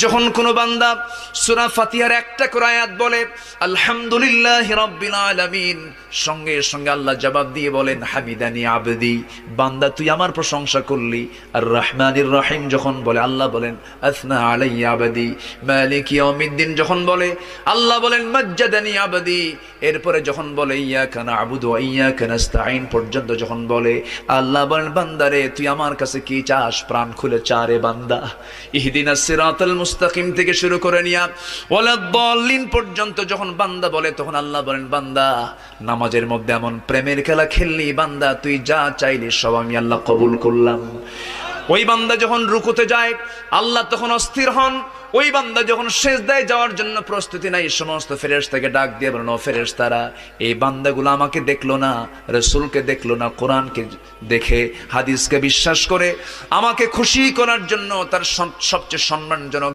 যখন কোন বান্দা সূরা ফাতিহার একটা করে আয়াত বলে আলহামদুলিল্লাহি রাব্বিল আলামিন, সঙ্গে সঙ্গে আল্লাহ জবাব দিয়ে বলেন হামিদানি আবদি, বান্দা তুই আমার প্রশংসা করলি। আর রহমানির রহিম যখন বলে আল্লাহ বলেন আসনা আলাইয়া আবদি। মালিক ইয়াউমিদ্দিন যখন বলে আল্লাহ বলেন মাজ্জাদানি আবদি। এরপরে যখন বলে ইয়াকা না'বুদু ওয়া ইয়াকা নাস্তাঈন পর্যন্ত যখন বলে আল্লাহ বলেন বান্দারে তুই আমার কাছে কি চাস, প্রাণ খুলে চারে বান্দা। ইহদিনাস সিরাতাল মুস্তাকিম থেকে শুরু করে নিয়া ওয়ালাদ-দাল্লিন পর্যন্ত যখন বান্দা বলে তখন আল্লাহ বলেন বান্দা নামাজের মধ্যে এমন প্রেমের খেলা খেললি বান্দা, তুই যা চাইলি সব আমি আল্লাহ কবুল করলাম। ওই বান্দা যখন রুকুতে যায় আল্লাহ তখন অস্থির হন। ওই বান্দা যখন সিজদায় যাওয়ার জন্য প্রস্তুতি নাই, সমস্ত ফেরেশতাকে ডাক দিয়ে বলেন ও ফেরেশতারা, এই বান্দাগুলো আমাকে দেখলো না, রাসূলকে দেখলো না, কোরআনকে দেখে হাদিসকে বিশ্বাস করে আমাকে খুশি করার জন্য তার সবচেয়ে সম্মানজনক